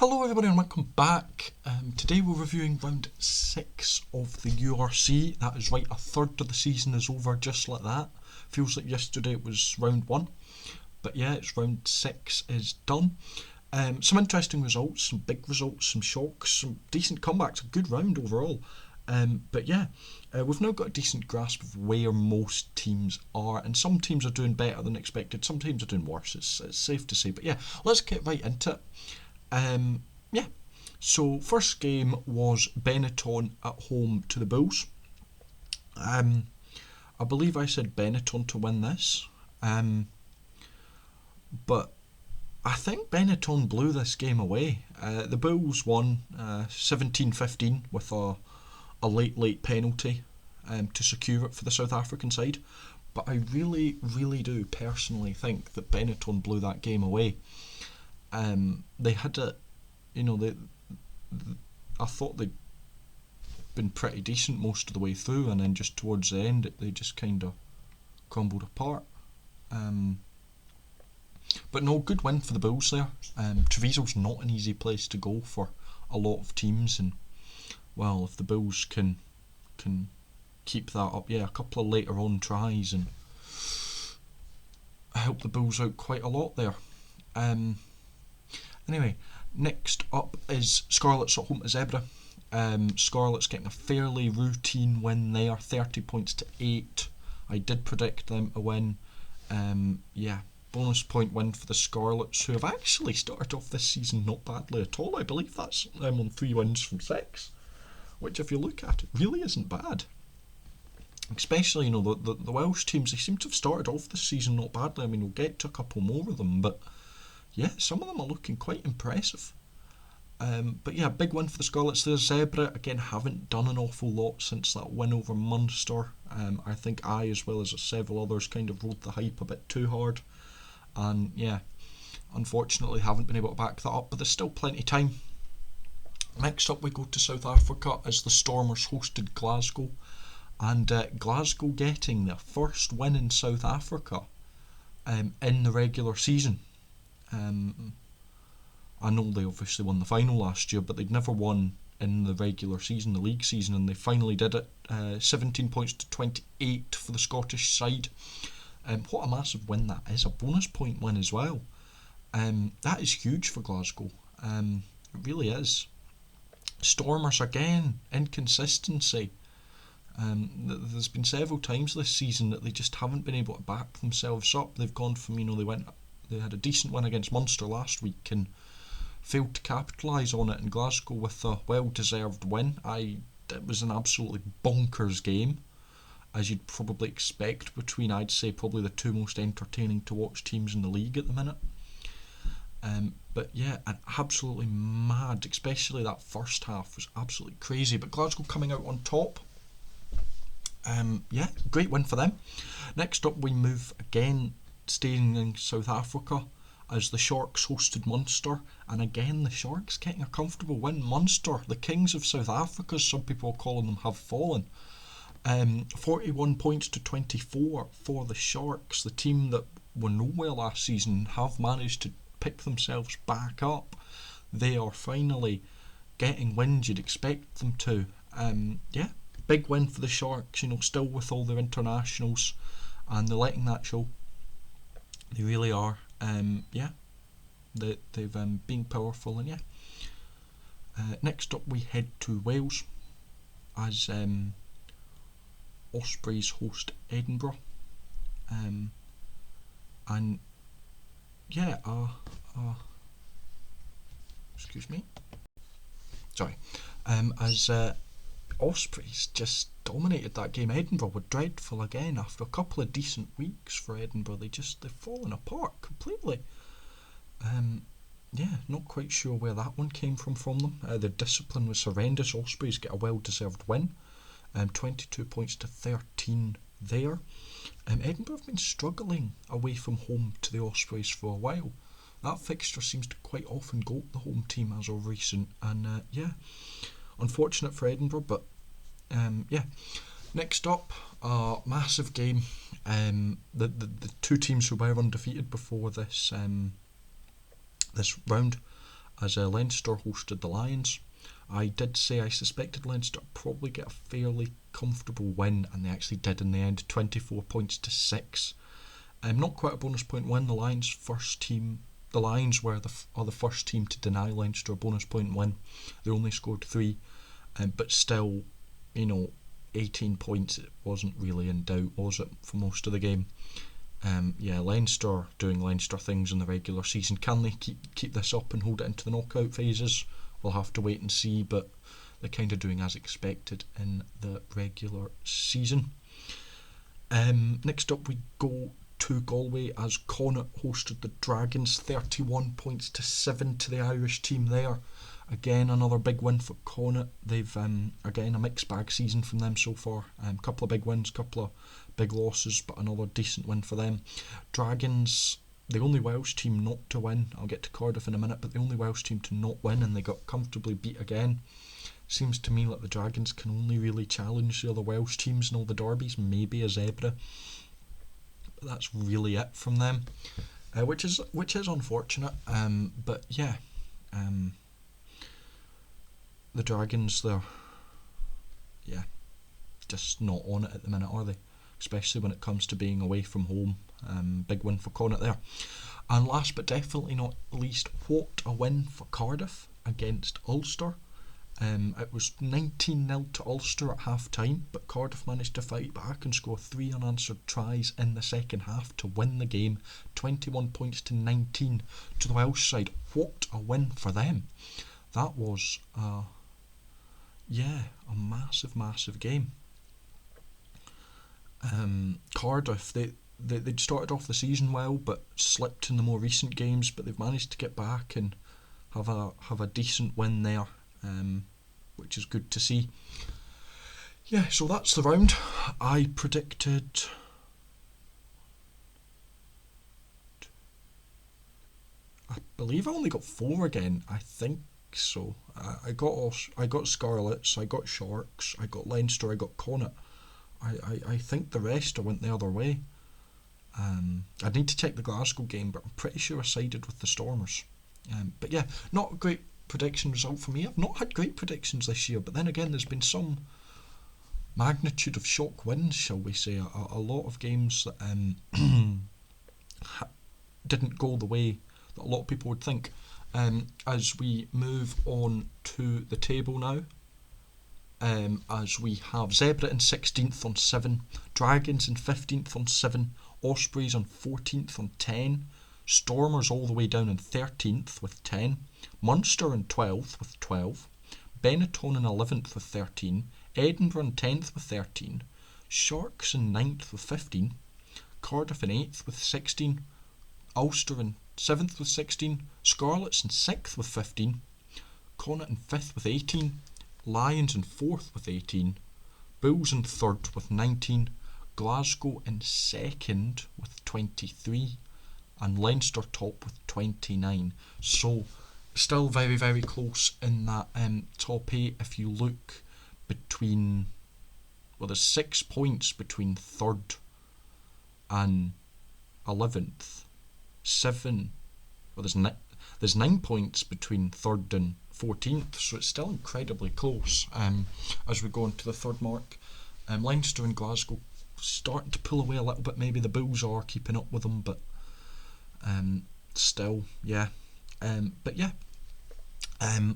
Hello everybody and welcome back. Today we're reviewing round 6 of the URC. That is right, a third of the season is over just like that. Feels like yesterday it was round 1. But yeah, it's round 6 is done. Some interesting results, some big results, some shocks, some decent comebacks, a good round overall. But yeah, we've now got a decent grasp of where most teams are, and some teams are doing better than expected, some teams are doing worse, it's safe to say. But yeah, let's get right into it. So first game was Benetton at home to the Bulls. I believe I said Benetton to win this, but I think Benetton blew this game away. The Bulls won 17-15 with a late penalty to secure it for the South African side. But I really do personally think that Benetton blew that game away. They had a, I thought they'd been pretty decent most of the way through, and then just towards the end they just kind of crumbled apart. But no, good win for the Bulls there. Treviso's not an easy place to go for a lot of teams, and well, if the Bulls can keep that up, a couple of later on tries and help the Bulls out quite a lot there. Anyway, next up is Scarlets at home to Zebra. Scarlets getting a fairly routine win there, 30 points to 8. I did predict them a win. Bonus point win for the Scarlets, who have actually started off this season not badly at all. I believe that's them on 3 wins from 6, which if you look at it really isn't bad. Especially, the Welsh teams, they seem to have started off this season not badly. I mean, we'll get to a couple more of them, but yeah, some of them are looking quite impressive. But yeah, big win for the Scarlets there. Zebra, again, haven't done an awful lot since that win over Munster. I think I, as well as several others, kind of rode the hype a bit too hard. And yeah, unfortunately haven't been able to back that up, but there's still plenty of time. Next up we go to South Africa as the Stormers hosted Glasgow. And Glasgow getting their first win in South Africa in the regular season. I know they obviously won the final last year, but they'd never won in the regular season, the league season, and they finally did it. 17 points to 28 for the Scottish side. What a massive win that is, a bonus point win as well. That is huge for Glasgow. It really is. Stormers again, inconsistency. There's been several times this season that they just haven't been able to back themselves up. They've gone from, they had a decent win against Munster last week and failed to capitalise on it, in Glasgow with a well-deserved win. It was an absolutely bonkers game, as you'd probably expect between, I'd say, probably the two most entertaining to watch teams in the league at the minute. But yeah, absolutely mad, especially that first half was absolutely crazy. But Glasgow coming out on top. Great win for them. Next up we move again, staying in South Africa, as the Sharks hosted Munster, and again the Sharks getting a comfortable win. Munster, the kings of South Africa, as some people are calling them, have fallen. 41 points to 24 for the Sharks, the team that were nowhere last season, have managed to pick themselves back up. They are finally getting wins you'd expect them to. Big win for the Sharks, still with all their internationals, and they're letting that show. They really are. They've been powerful, and next up we head to Wales as Ospreys host Edinburgh. Excuse me. Sorry. As Ospreys just dominated that game. Edinburgh were dreadful again after a couple of decent weeks for Edinburgh. They've fallen apart completely. Not quite sure where that one came from them. Their discipline was horrendous. Ospreys get a well-deserved win. 22 points to 13 there. Edinburgh have been struggling away from home to the Ospreys for a while. That fixture seems to quite often go to the home team as of recent, and unfortunate for Edinburgh, but next up, massive game. The two teams who were undefeated before this round, as Leinster hosted the Lions. I did say I suspected Leinster would probably get a fairly comfortable win, and they actually did in the end, 24 points to 6. Not quite a bonus point win. The Lions were the first team to deny Leinster a bonus point win. They only scored 3, but still, 18 points, it wasn't really in doubt, was it, for most of the game? Leinster doing Leinster things in the regular season. Can they keep this up and hold it into the knockout phases? We'll have to wait and see, but they're kind of doing as expected in the regular season. Next up we go to Galway as Connacht hosted the Dragons, 31 points to 7 to the Irish team there. Again, another big win for Connacht. They've, again, a mixed bag season from them so far. Couple of big wins, couple of big losses, but another decent win for them. Dragons, the only Welsh team not to win. I'll get to Cardiff in a minute, but the only Welsh team to not win, and they got comfortably beat again. Seems to me like the Dragons can only really challenge the other Welsh teams in all the derbies, maybe a zebra. But that's really it from them, which is unfortunate. But yeah, the Dragons, they're just not on it at the minute, are they? Especially when it comes to being away from home. Big win for Connacht there. And last but definitely not least, what a win for Cardiff against Ulster. It was 19-0 to Ulster at half time, but Cardiff managed to fight back and score 3 unanswered tries in the second half to win the game, 21 points to 19 to the Welsh side. What a win for them. That was a massive game. Cardiff, they'd started off the season well, but slipped in the more recent games, but they've managed to get back and have a decent win there, which is good to see. Yeah, so that's the round. I predicted I believe I only got 4 again. I think so. I got Scarlets, I got Sharks, I got Leinster, I got Connacht. I think the rest I went the other way. I'd need to check the Glasgow game, but I'm pretty sure I sided with the Stormers. But yeah, not a great prediction result for me. I've not had great predictions this year, but then again, there's been some magnitude of shock wins, shall we say. A lot of games that didn't go the way that a lot of people would think. As we move on to the table now, as we have Zebra in 16th on 7, Dragons in 15th on 7, Ospreys on 14th on 10, Stormers all the way down in 13th with 10, Munster in 12th with 12, Benetton in 11th with 13, Edinburgh in 10th with 13, Sharks in 9th with 15, Cardiff in 8th with 16, Ulster in 7th with 16, Scarlets in 6th with 15, Connacht in 5th with 18, Lions in 4th with 18, Bulls in 3rd with 19, Glasgow in 2nd with 23, and Leinster top with 29. So still very, very close in that top 8. If you look between, well, there's 6 points between 3rd and 11th. 7, well, there's 9 points between 3rd and 14th, so it's still incredibly close as we go into the 3rd mark. Leinster and Glasgow starting to pull away a little bit. Maybe the Bulls are keeping up with them, but still, yeah. But yeah,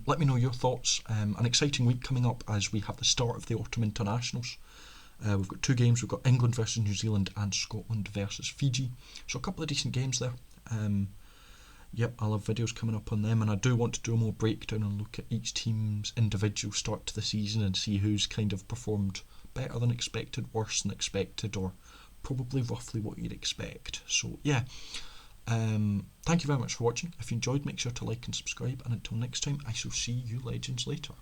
let me know your thoughts. An exciting week coming up as we have the start of the autumn internationals. We've got 2 games. We've got England versus New Zealand and Scotland versus Fiji. So a couple of decent games there. Yep, I'll have videos coming up on them, and I do want to do a more breakdown and look at each team's individual start to the season and see who's kind of performed better than expected, worse than expected, or probably roughly what you'd expect. So yeah, thank you very much for watching. If you enjoyed, make sure to like and subscribe, and until next time, I shall see you legends later.